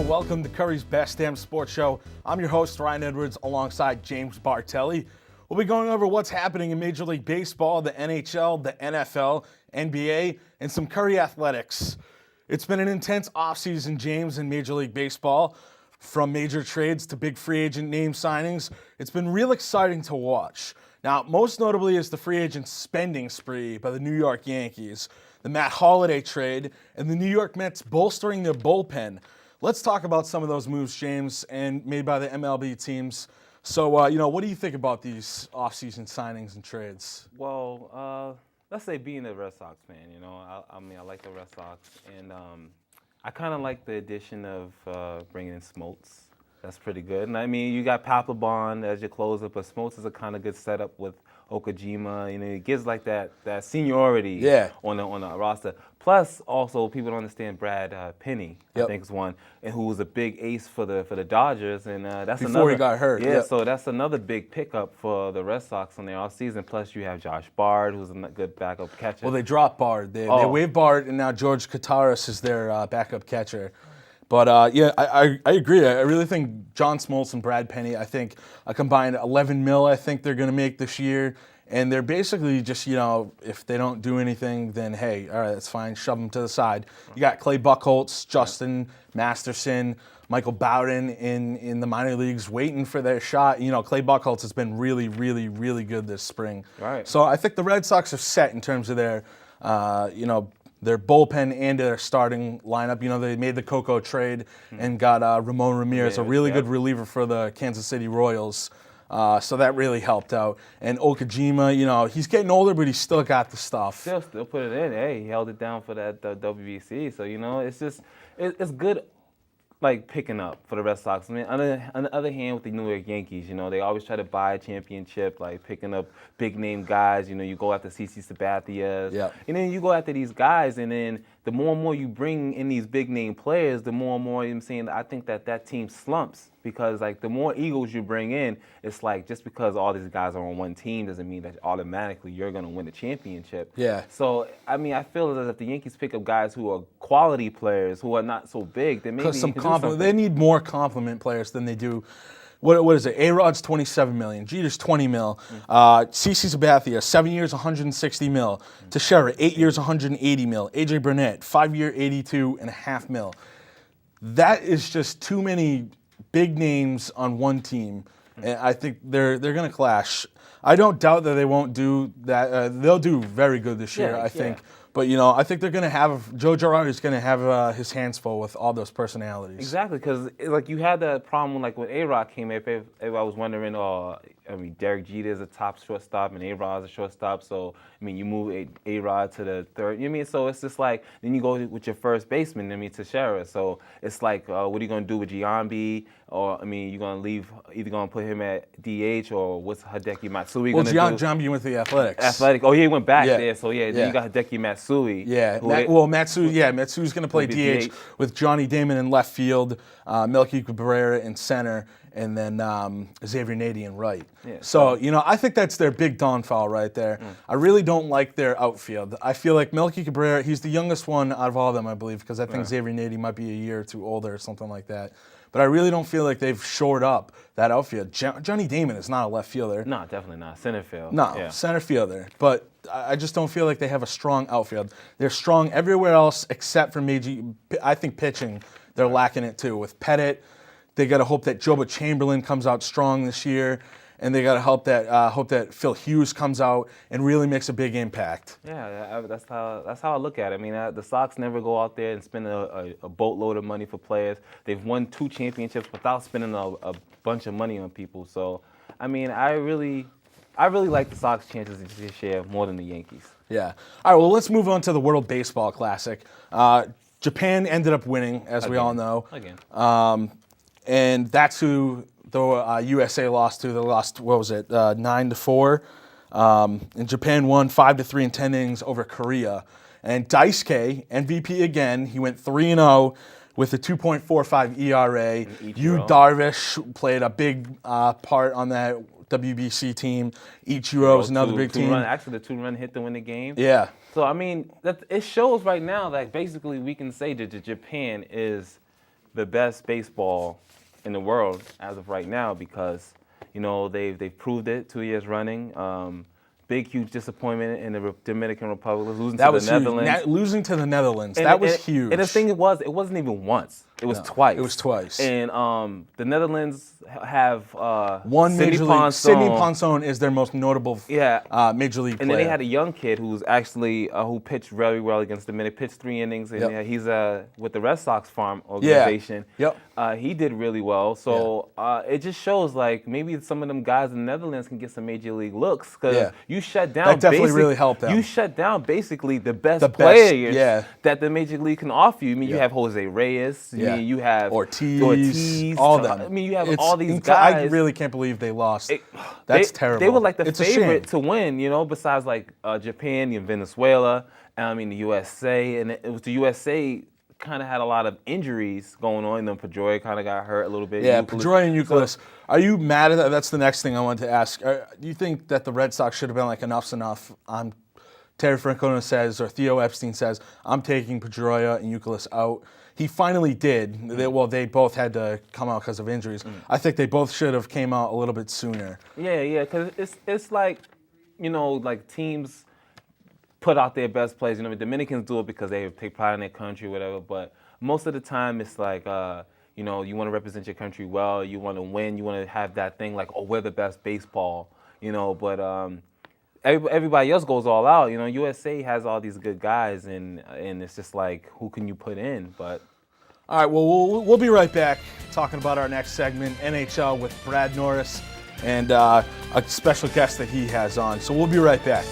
welcome to Curry's Best Damn Sports Show. I'm your host, Ryan Edwards, alongside James Bartelli. We'll be going over what's happening in Major League Baseball, the NHL, the NFL, NBA, and some Curry athletics. It's been an intense offseason, James, in Major League Baseball. From major trades to big free agent name signings, it's been real exciting to watch. Now, most notably is the free agent spending spree by the New York Yankees, the Matt Holliday trade, and the New York Mets bolstering their bullpen. Let's talk about some of those moves, James, and made by the MLB teams. So, what do you think about these offseason signings and trades? Well, let's say being a Red Sox fan, I like the Red Sox, and I kind of like the addition of bringing in Smoltz. That's pretty good. And I mean, you got Papelbon as your closer, but Smoltz is a kind of good setup with Okajima. It gives like that seniority on the roster. Plus, also people don't understand Brad Penny. I think is one, and who was a big ace for the Dodgers, and that's before he got hurt. Yeah, so that's another big pickup for the Red Sox on their offseason. Plus, you have Josh Bard, who's a good backup catcher. Well, they dropped Bard. They waived Bard, and now George Kataris is their backup catcher. But, I agree. I really think John Smoltz and Brad Penny, I think a combined $11 million I think they're going to make this year. And they're basically just, if they don't do anything, then, hey, all right, that's fine. Shove them to the side. You got Clay Buchholz, Justin Masterson, Michael Bowden in the minor leagues waiting for their shot. Clay Buchholz has been really, really, really good this spring. Right. So I think the Red Sox are set in terms of their, their bullpen and their starting lineup. They made the Coco trade and got Ramon Ramirez, a really good reliever for the Kansas City Royals. So that really helped out. And Okajima, he's getting older, but he's still got the stuff. Still put it in. Hey, he held it down for that WBC. So, it's just, it's good, like, picking up for the Red Sox. I mean, on the other hand, with the New York Yankees, they always try to buy a championship, like picking up big-name guys. You go after CC Sabathia. And then you go after these guys, and then the more and more you bring in these big-name players, the more and more, I think that team slumps. Because, like, the more egos you bring in, it's like just because all these guys are on one team doesn't mean that automatically you're going to win the championship. Yeah. So, I mean, I feel as if the Yankees pick up guys who are quality players, who are not so big, then maybe they need more complement players than they do. What is it? A-Rod's $27 million. Jeter's $20 million. CC Sabathia, 7 years, $160 million. Teixeira, 8 years, $180 million. AJ Burnett, 5 year, $82.5 million. That is just too many big names on one team, and I think they're going to clash. I don't doubt that they won't do that. They'll do very good this year, I think. But, I think they're going to have – Joe Girardi's going to have his hands full with all those personalities. Exactly, because, like, you had that problem, like, when A-Rod came in, if I was wondering, Derek Jeter is a top shortstop and A-Rod is a shortstop, so, you move A-Rod to the third. So it's just like, then you go with your first baseman, Teixeira. So it's like, what are you going to do with Giambi? Or, you're going to leave, either going to put him at DH or what's Hideki Matsui going to do? Giambi went to the Athletics. Oh, he went back there. So, then you got Hideki Matsui. Yeah. Matsui's going to play DH with Johnny Damon in left field, Melky Cabrera in center, and then Xavier Nady in right. Yeah, so, I think that's their big downfall right there. I really don't like their outfield. I feel like Melky Cabrera, he's the youngest one out of all of them, I believe, because I think Xavier Nady might be a year or two older or something like that. But I really don't feel like they've shored up that outfield. Johnny Damon is not a left fielder. No, definitely not. Center field. No, center fielder. But I just don't feel like they have a strong outfield. They're strong everywhere else except for I think pitching. They're lacking it too. With Pettit, they got to hope that Joba Chamberlain comes out strong this year. And they got to hope that Phil Hughes comes out and really makes a big impact. Yeah, that's how I look at it. The Sox never go out there and spend a boatload of money for players. They've won 2 championships without spending a bunch of money on people. So, I really like the Sox chances this year more than the Yankees. Yeah. All right, well, let's move on to the World Baseball Classic. Japan ended up winning, as we all know. Again. And that's who the USA lost to. They lost, 9-4. And Japan won 5-3 in 10 innings over Korea. And Daisuke, MVP again, he went 3-0 with a 2.45 ERA. Yu Darvish played a big part on that WBC team. Ichiro is another big team. Actually, the 2-run hit to win the game. Yeah. So, it shows right now that basically we can say that Japan is the best baseball in the world as of right now because, you know, they've proved it 2 years running. Big, huge disappointment in the Dominican Republic, losing to the Netherlands. Losing to the Netherlands, that was huge. And the thing it wasn't even once. It was twice. It was twice. And the Netherlands have one Sidney Ponson. Sidney Ponson. Ponson is their most notable major league player. And then they had a young kid who's actually who pitched very well against the Dominican. Pitched 3 innings, and he's with the Red Sox farm organization. He did really well. So it just shows like maybe some of them guys in the Netherlands can get some major league looks because you shut down. That definitely really helped them. You shut down basically the best players that the major league can offer you. I mean, you have Jose Reyes. I mean, you have Ortiz, all them. I mean, you have all these guys. I really can't believe they lost. That's terrible. They were like the favorite to win, you know, besides like Japan and Venezuela. I mean, the USA, and it was the USA kind of had a lot of injuries going on. And then Pedroia kind of got hurt a little bit. Yeah, Pedroia and Youkilis. Are you mad at that? That's the next thing I wanted to ask. Do you think that the Red Sox should have been like enough's enough? Terry Francona says, or Theo Epstein says, I'm taking Pedroia and Youkilis out. He finally did. They both had to come out because of injuries. I think they both should have came out a little bit sooner. Yeah, because it's like, you know, like teams put out their best players. You know, the Dominicans do it because they take pride in their country or whatever, but most of the time it's like, you know, you want to represent your country well, you want to win, you want to have that thing like, oh, we're the best baseball, you know, but everybody else goes all out. You know, USA has all these good guys, and it's just like, who can you put in? But all right, well, we'll be right back talking about our next segment, NHL, with Brad Norris and a special guest that he has on. So we'll be right back.